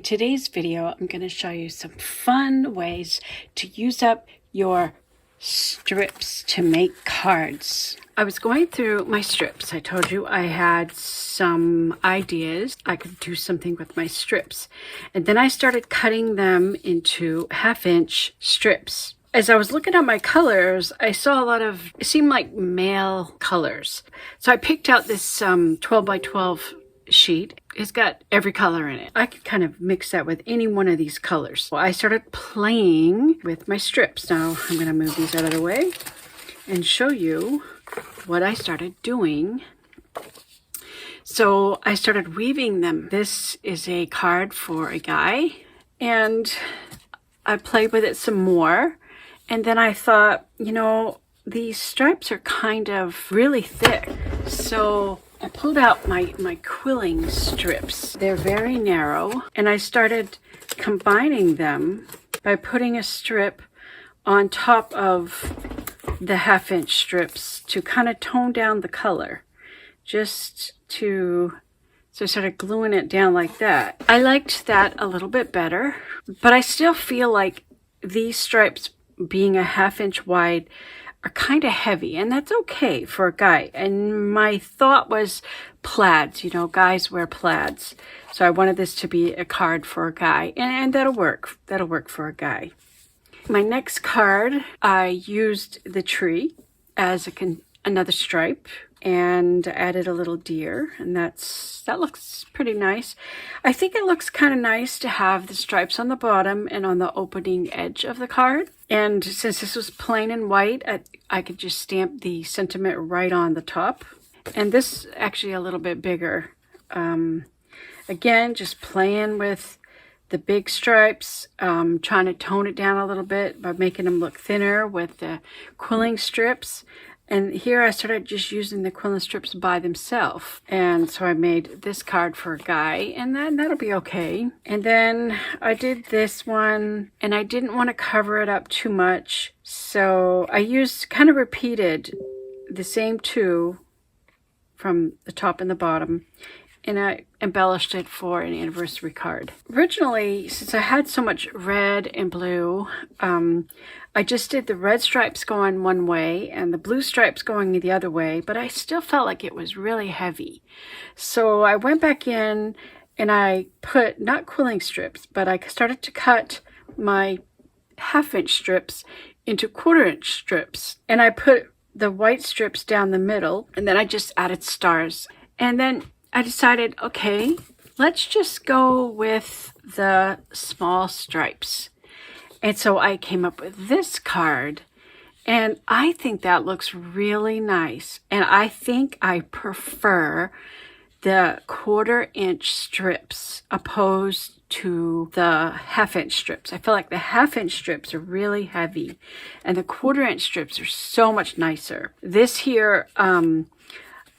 today's video, I'm going to show you some fun ways to use up your strips to make cards. I was going through my strips. I told you I had some ideas. I could do something with my strips. And then I started cutting them into 1/2-inch strips. As I was looking at my colors, I saw a lot of, it seemed like male colors. So I picked out this 12 by 12 sheet. It's got every color in it. I could kind of mix that with any one of these colors. So I started playing with my strips. Now I'm going to move these out of the way and show you what I started doing. So I started weaving them. This is a card for a guy, and I played with it some more. And then I thought, you know, these stripes are kind of really thick. So I pulled out my quilling strips. They're very narrow. And I started combining them by putting a strip on top of the 1/2-inch strips to kind of tone down the color. So I started gluing it down like that. I liked that a little bit better, but I still feel like these stripes being a 1/2-inch wide are kind of heavy, and that's okay for a guy. And my thought was plaids, you know, guys wear plaids. So I wanted this to be a card for a guy, and that'll work. That'll work for a guy. My next card, I used the tree as another stripe, and added a little deer, and that looks pretty nice. I think it looks kind of nice to have the stripes on the bottom and on the opening edge of the card. And since this was plain and white, I could just stamp the sentiment right on the top. And this is actually a little bit bigger. Again, just playing with the big stripes, trying to tone it down a little bit by making them look thinner with the quilling strips. And here I started just using the quilling strips by themselves. And so I made this card for a guy, and then that'll be okay. And then I did this one, and I didn't want to cover it up too much. So I kind of repeated the same two from the top and the bottom, and I embellished it for an anniversary card. Originally, since I had so much red and blue, I just did the red stripes going one way and the blue stripes going the other way, but I still felt like it was really heavy. So I went back in and I put, not quilling strips, but I started to cut my 1/2-inch strips into 1/4-inch strips. And I put the white strips down the middle, and then I just added stars. And then I decided, okay, let's just go with the small stripes. And so I came up with this card, and I think that looks really nice. And I think I prefer the 1/4-inch strips opposed to the 1/2-inch strips. I feel like the 1/2-inch strips are really heavy, and the 1/4-inch strips are so much nicer. This here,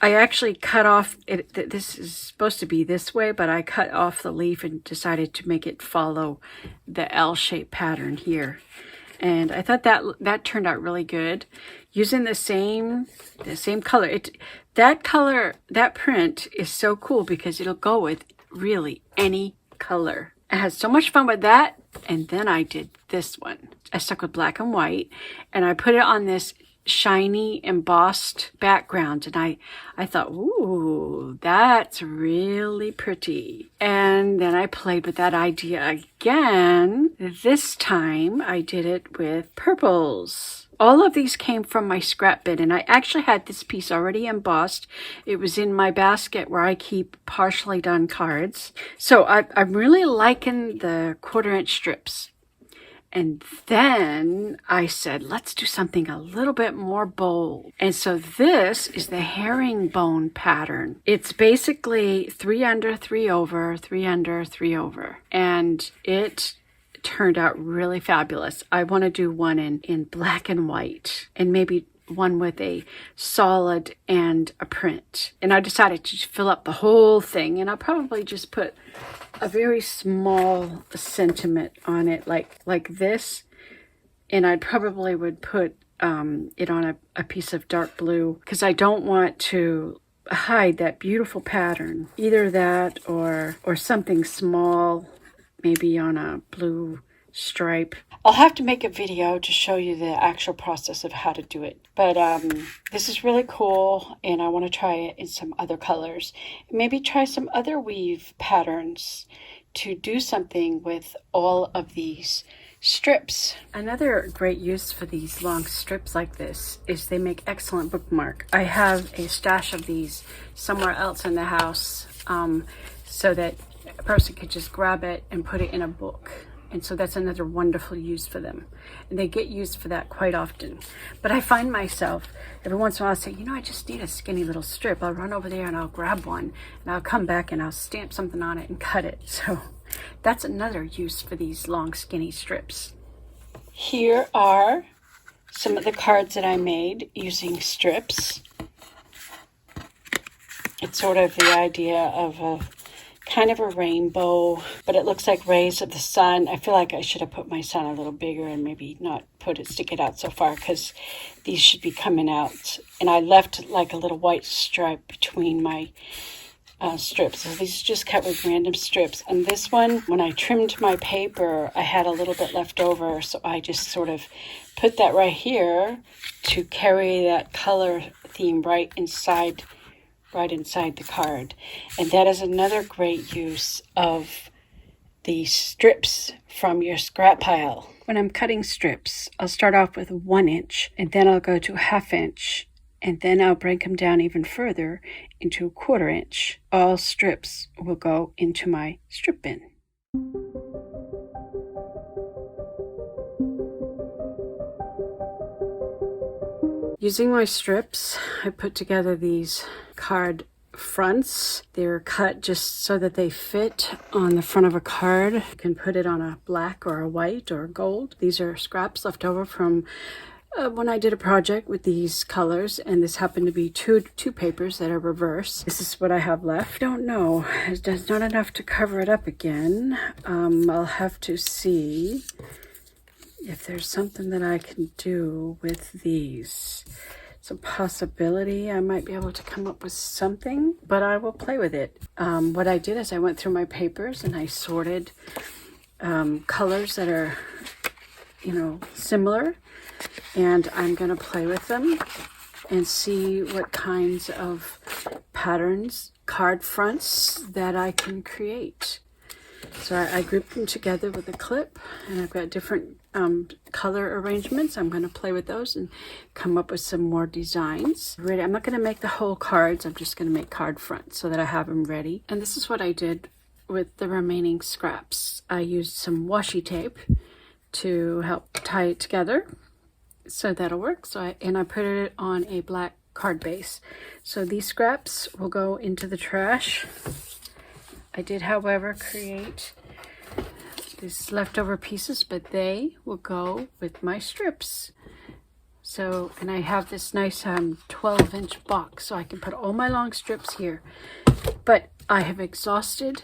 I actually cut off it. This is supposed to be this way, but I cut off the leaf and decided to make it follow the L-shaped pattern here. And I thought that turned out really good. Using the same color. That print is so cool because it'll go with really any color. I had so much fun with that. And then I did this one. I stuck with black and white, and I put it on this shiny embossed background, and I thought, ooh, that's really pretty. And then I played with that idea again. This time I did it with purples. All of these came from my scrap bin, and I actually had this piece already embossed. It was in my basket where I keep partially done cards. So I'm really liking the 1/4-inch strips. And then I said, let's do something a little bit more bold. And so this is the Herringbone Pattern. It's basically 3 under, 3 over, 3 under, 3 over. And it turned out really fabulous. I want to do one in black and white, and maybe one with a solid and a print. And I decided to fill up the whole thing, and I'll probably just put a very small sentiment on it, like this. And I probably would put it on a piece of dark blue, because I don't want to hide that beautiful pattern. Either that or something small maybe on a blue stripe. I'll have to make a video to show you the actual process of how to do it. But this is really cool, and I want to try it in some other colors. Maybe try some other weave patterns to do something with all of these strips. Another great use for these long strips like this is they make excellent bookmark. I have a stash of these somewhere else in the house so that a person could just grab it and put it in a book. And so that's another wonderful use for them. And they get used for that quite often. But I find myself every once in a while saying, you know, I just need a skinny little strip. I'll run over there and I'll grab one and I'll come back and I'll stamp something on it and cut it. So that's another use for these long skinny strips. Here are some of the cards that I made using strips. It's sort of the idea of a kind of a rainbow, but it looks like rays of the sun. I feel like I should have put my sun a little bigger and maybe not stick it out so far, because these should be coming out. And I left like a little white stripe between my strips. So these are just cut with random strips. And this one, when I trimmed my paper, I had a little bit left over, so I just sort of put that right here to carry that color theme right inside the card. And that is another great use of the strips from your scrap pile. When I'm cutting strips, I'll start off with 1 inch, and then I'll go to 1/2 inch, and then I'll break them down even further into 1/4 inch. All strips will go into my strip bin. Using my strips, I put together these card fronts. They're cut just so that they fit on the front of a card. You can put it on a black or a white or a gold. These are scraps left over from when I did a project with these colors, and this happened to be two papers that are reversed. This is what I have left. I don't know. There's not enough to cover it up again. I'll have to see if there's something that I can do with these. It's a possibility I might be able to come up with something, but I will play with it. What I did is I went through my papers and I sorted colors that are, similar, and I'm going to play with them and see what kinds of patterns, card fronts that I can create. So I grouped them together with a clip, and I've got different color arrangements. I'm going to play with those and come up with some more designs. Ready? I'm not going to make the whole cards. I'm just going to make card fronts so that I have them ready. And this is what I did with the remaining scraps. I used some washi tape to help tie it together. So that'll work. I put it on a black card base. So these scraps will go into the trash. I did, however, create these leftover pieces, but they will go with my strips. So, and I have this nice 12-inch box, so I can put all my long strips here. But I have exhausted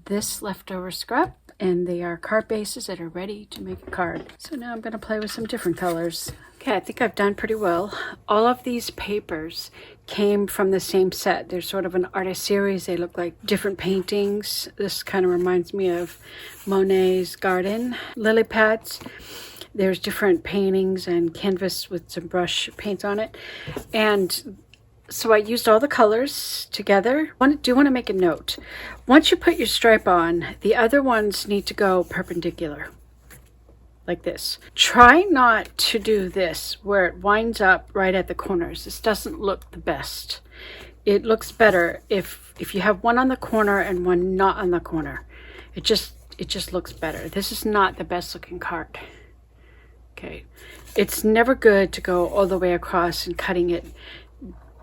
this leftover scrap, and they are card bases that are ready to make a card. So now I'm going to play with some different colors. Okay, I think I've done pretty well. All of these papers came from the same set. They're sort of an artist series. They look like different paintings. This kind of reminds me of Monet's garden. Lily pads. There's different paintings and canvas with some brush paint on it. And so I used all the colors together. I do want to make a note. Once you put your stripe on, the other ones need to go perpendicular, like this. Try not to do this where it winds up right at the corners. This doesn't look the best. It looks better if you have one on the corner and one not on the corner. It just looks better. This is not the best looking card. Okay, it's never good to go all the way across and cutting it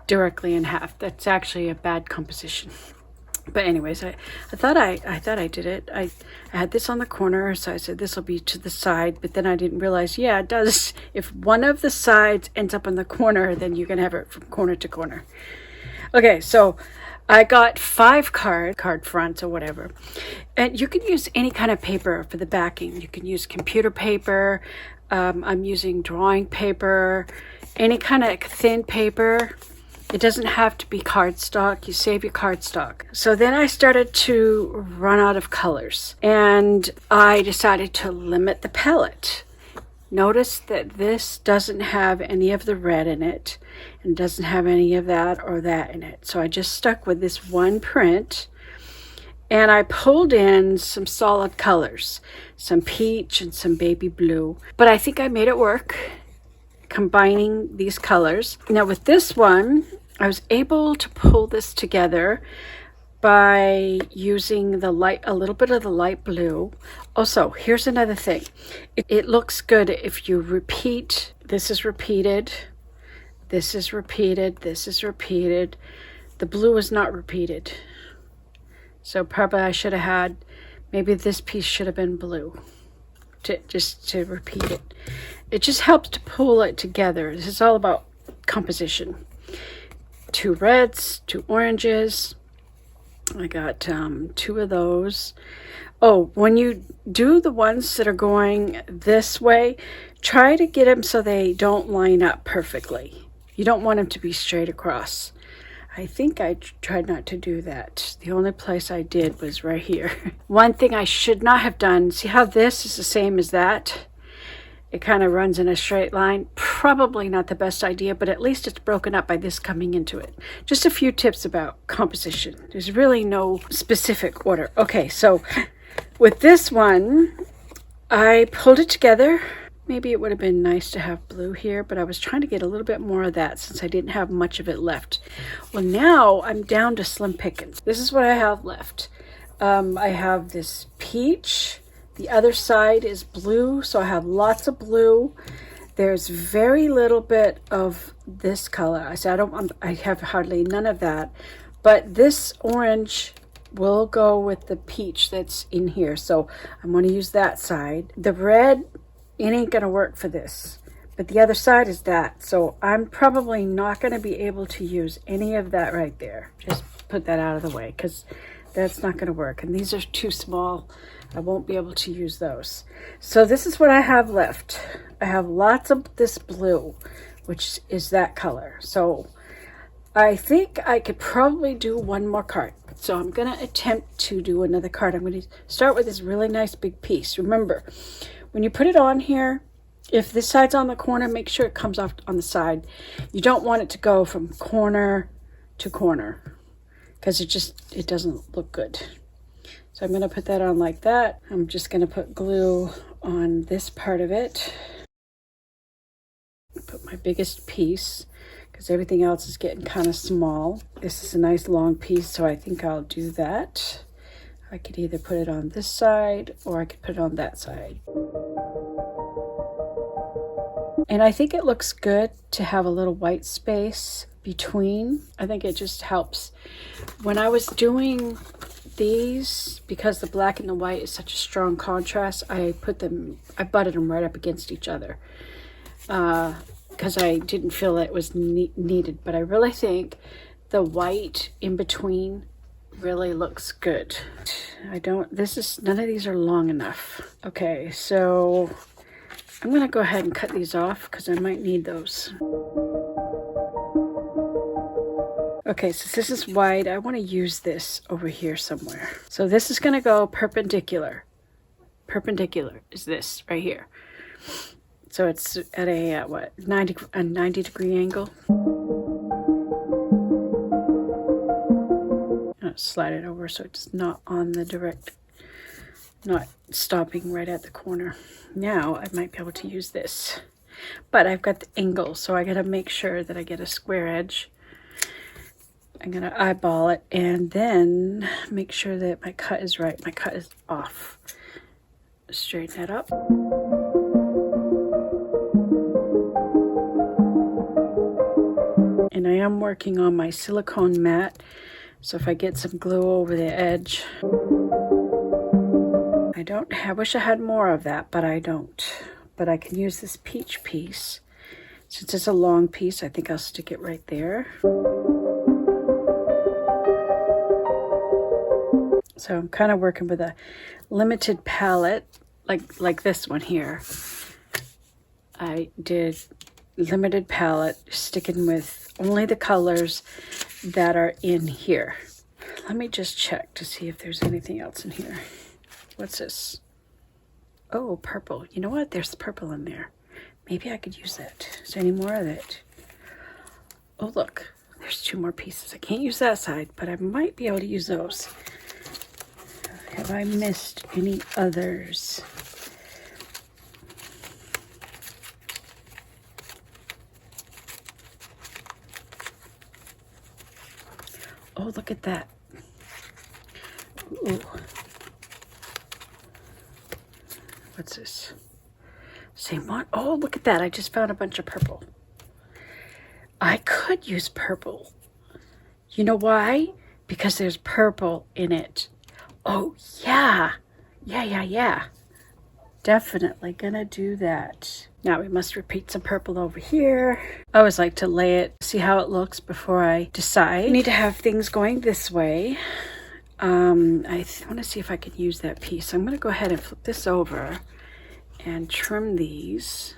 directly in half. That's actually a bad composition. But anyways, I thought I did it. I had this on the corner, so I said this will be to the side, but then I didn't realize, yeah, it does. If one of the sides ends up in the corner, then you're gonna have it from corner to corner. Okay, so I got 5 card fronts or whatever, and you can use any kind of paper for the backing. You can use computer paper. I'm using drawing paper, any kind of thin paper. It doesn't have to be cardstock. You save your cardstock. So then I started to run out of colors, and I decided to limit the palette. Notice that this doesn't have any of the red in it, and doesn't have any of that or that in it. So I just stuck with this one print, and I pulled in some solid colors, some peach and some baby blue. But I think I made it work, combining these colors. Now with this one, I was able to pull this together by using the light, a little bit of the light blue. Also, here's another thing. It looks good if you repeat. This is repeated. This is repeated. This is repeated. The blue is not repeated. So probably I should have had, maybe this piece should have been blue just to repeat it. It just helps to pull it together. This is all about composition. 2 reds, 2 oranges. I got 2 of those. Oh, when you do the ones that are going this way, try to get them so they don't line up perfectly. You don't want them to be straight across. I think I tried not to do that. The only place I did was right here. One thing I should not have done, see how this is the same as that? It kind of runs in a straight line. Probably not the best idea, but at least it's broken up by this coming into it. Just a few tips about composition. There's really no specific order. Okay, so with this one, I pulled it together. Maybe it would have been nice to have blue here, but I was trying to get a little bit more of that since I didn't have much of it left. Well, now I'm down to slim pickings. This is what I have left. I have this peach. The other side is blue, so I have lots of blue. There's very little bit of this color. I have hardly none of that. But this orange will go with the peach that's in here, so I'm going to use that side. The red, it ain't going to work for this, but the other side is that. So I'm probably not going to be able to use any of that right there. Just put that out of the way because that's not going to work. And these are too small. I won't be able to use those. So this is what I have left. I have lots of this blue, which is that color. So I think I could probably do one more card. So I'm going to attempt to do another card. I'm going to start with this really nice big piece. Remember, when you put it on here, if this side's on the corner, make sure it comes off on the side. You don't want it to go from corner to corner because it doesn't look good. So I'm going to put that on like that. I'm just going to put glue on this part of it. Put my biggest piece because everything else is getting kind of small. This is a nice long piece, so I think I'll do that. I could either put it on this side or I could put it on that side. And I think it looks good to have a little white space between. I think it just helps. When I was doing these, because the black and the white is such a strong contrast, I butted them right up against each other because I didn't feel that it was needed. But I really think the white in between really looks good. None of these are long enough. Okay, so I'm going to go ahead and cut these off because I might need those. Okay, so this is wide. I want to use this over here somewhere. So this is going to go perpendicular. Perpendicular is this right here. So it's at a 90 degree angle. I'll slide it over so it's not on the direct, not stopping right at the corner. Now I might be able to use this, but I've got the angle, so I got to make sure that I get a square edge. I'm going to eyeball it and then make sure that my cut is right. My cut is off. Straighten that up. And I am working on my silicone mat, so if I get some glue over the edge. I wish I had more of that, but I don't. But I can use this peach piece. Since it's a long piece, I think I'll stick it right there. So I'm kind of working with a limited palette, like this one here. I did limited palette, sticking with only the colors that are in here. Let me just check to see if there's anything else in here. What's this? Oh, purple. You know what? There's purple in there. Maybe I could use that. Is there any more of it? Oh, look. There's 2 more pieces. I can't use that side, but I might be able to use those. Have I missed any others? Oh, look at that. Ooh. What's this? Same one. Oh, look at that. I just found a bunch of purple. I could use purple. You know why? Because there's purple in it. Oh, yeah. Yeah. Definitely gonna do that. Now we must repeat some purple over here. I always like to lay it, see how it looks before I decide. I need to have things going this way. I want to see if I can use that piece. I'm going to go ahead and flip this over and trim these.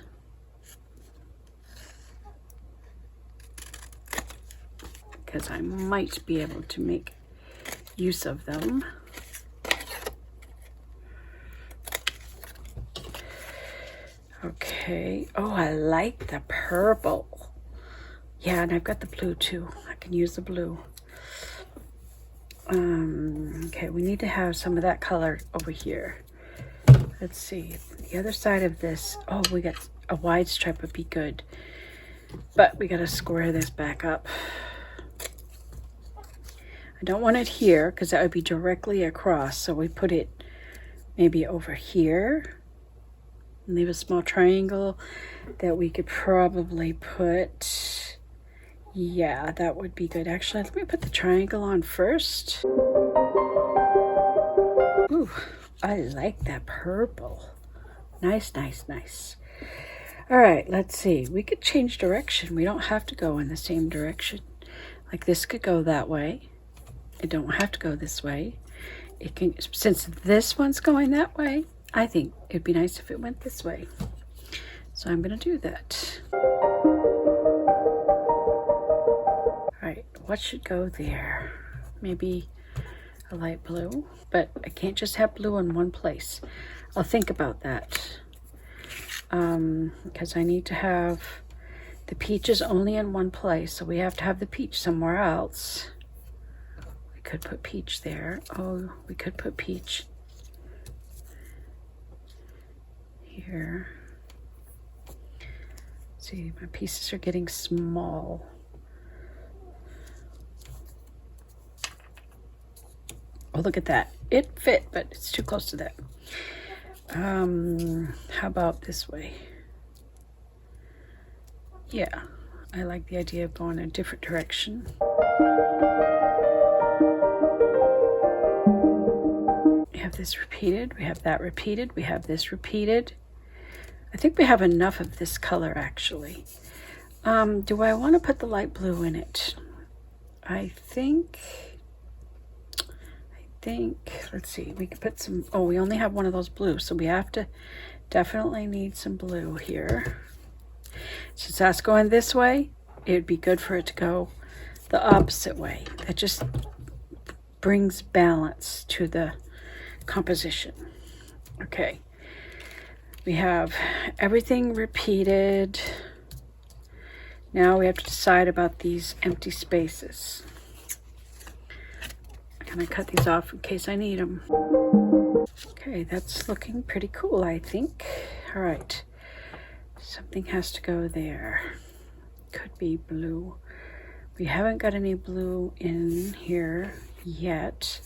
Because I might be able to make use of them. Okay. Oh, I like the purple. Yeah, and I've got the blue too. I can use the blue. Okay, we need to have some of that color over here. Let's see. The other side of this. Oh, we got a wide stripe would be good. But we got to square this back up. I don't want it here because that would be directly across. So we put it maybe over here. And leave a small triangle that we could probably put. Yeah, that would be good. Actually, let me put the triangle on first. Ooh, I like that purple. Nice. All right, let's see. We could change direction. We don't have to go in the same direction. Like this could go that way. It don't have to go this way. It can, since this one's going that way, I think it'd be nice if it went this way. So I'm gonna do that. All right, what should go there? Maybe a light blue, but I can't just have blue in one place. I'll think about that. Because I need to have the peaches only in one place, so we have to have the peach somewhere else. We could put peach there. Oh, we could put peach here. See, my pieces are getting small. Oh, look at that. It fit, but it's too close to that. How about this way? Yeah, I like the idea of going a different direction. We have this repeated, we have that repeated, we have this repeated. I think we have enough of this color actually. Do I want to put the light blue in it? I think, let's see, we could put some, oh, we only have one of those blues, so we have to definitely need some blue here. Since that's going this way, it would be good for it to go the opposite way. That just brings balance to the composition. Okay, we have everything repeated. Now we have to decide about these empty spaces. I'm gonna cut these off in case I need them. Okay, that's looking pretty cool, I think. All right, something has to go there. Could be blue. We haven't got any blue in here yet.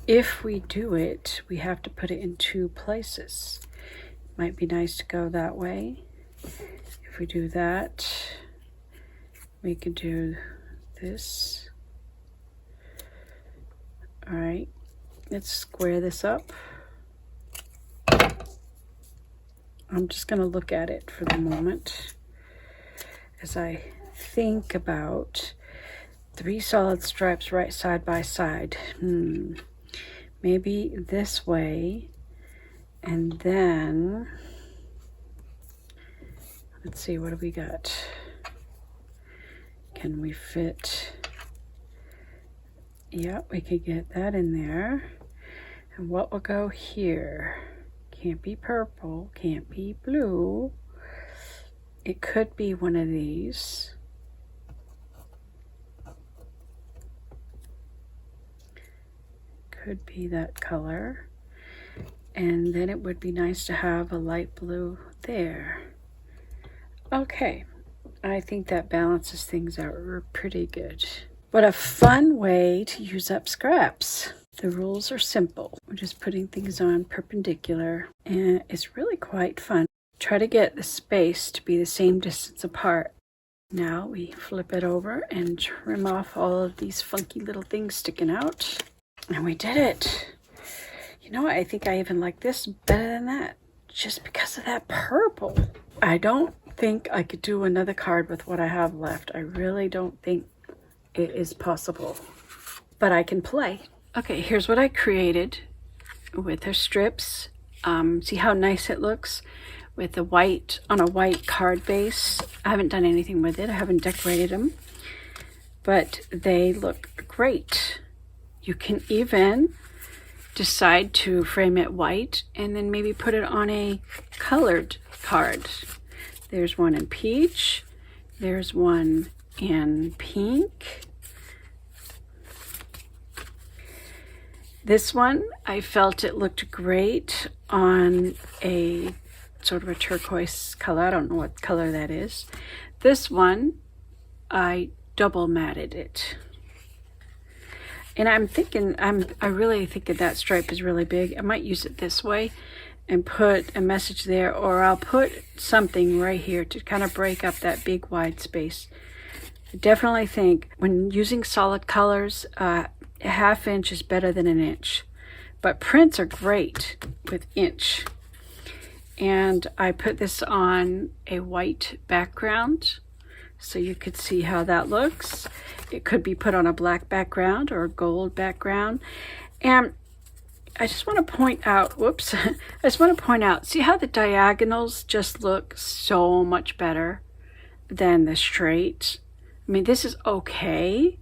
If we do it, we have to put it in 2 places. Might be nice to go that way. If we do that, we could do this. All right, let's square this up. I'm just going to look at it for the moment as I think about 3 solid stripes right side by side. Maybe this way, and then Let's see, what do we got? Can we fit? Yeah, we could get that in there. And what will go here? Can't be purple, can't be blue. It could be one of these. Could be that color. And then it would be nice to have a light blue there. Okay, I think that balances things out pretty good. What a fun way to use up scraps. The rules are simple. We're just putting things on perpendicular, and it's really quite fun. Try to get the space to be the same distance apart. Now we flip it over and trim off all of these funky little things sticking out. And we did it. You know what? I think I even like this better than that, just because of that purple. I don't think I could do another card with what I have left. I really don't think it is possible, but I can play. Okay, here's what I created with her strips. See how nice it looks with the white on a white card base. I haven't done anything with it. I haven't decorated them, but they look great. You can even decide to frame it white and then maybe put it on a colored card. There's one in peach. There's one in pink. This one, I felt it looked great on a sort of a turquoise color. I don't know what color that is. This one, I double matted it. And I'm thinking, I really think that stripe is really big. I might use it this way and put a message there, or I'll put something right here to kind of break up that big wide space. I definitely think when using solid colors, a ½ inch is better than an inch, but prints are great with inch. And I put this on a white background so you could see how that looks. It could be put on a black background or a gold background. And I just want to point out, whoops, I just want to point out, see how the diagonals just look so much better than the straight? I mean, this is okay,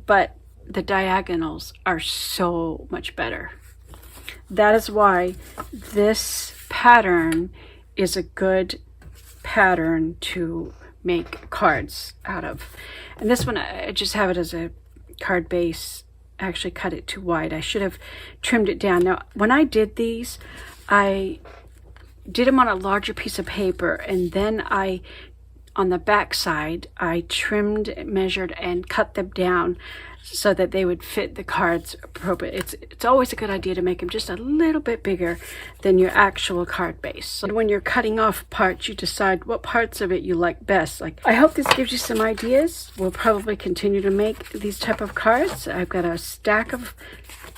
but the diagonals are so much better. That is why this pattern is a good pattern to make cards out of. And this one, I just have it as a card base. I actually cut it too wide. I should have trimmed it down. Now, when I did these, I did them on a larger piece of paper, and then on the back side, I trimmed, measured, and cut them down so that they would fit the cards appropriately. It's always a good idea to make them just a little bit bigger than your actual card base. So when you're cutting off parts, you decide what parts of it you like best. Like, I hope this gives you some ideas. We'll probably continue to make these type of cards. I've got a stack of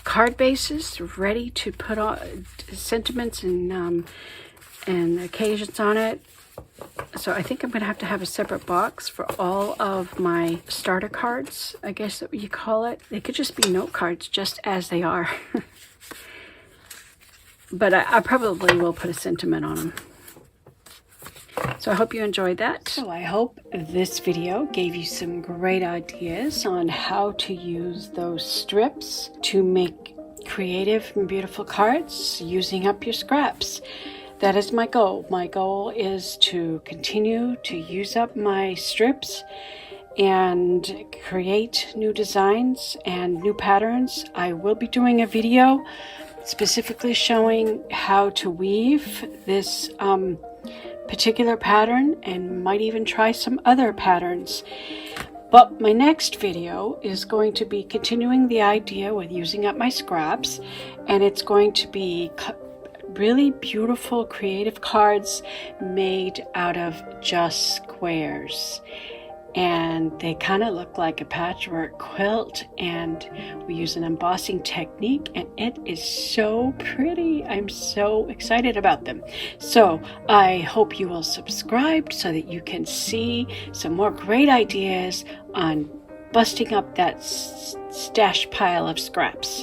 card bases ready to put on sentiments and occasions on it. So I think I'm going to have a separate box for all of my starter cards, I guess that you call it. They could just be note cards just as they are. But I probably will put a sentiment on them. So I hope you enjoyed that. So I hope this video gave you some great ideas on how to use those strips to make creative and beautiful cards using up your scraps. That is my goal. My goal is to continue to use up my strips and create new designs and new patterns. I will be doing a video specifically showing how to weave this particular pattern, and might even try some other patterns. But my next video is going to be continuing the idea with using up my scraps, and it's going to be really beautiful creative cards made out of just squares, and they kind of look like a patchwork quilt, and we use an embossing technique, and it is so pretty. I'm so excited about them. So I hope you will subscribe so that you can see some more great ideas on busting up that stash pile of scraps.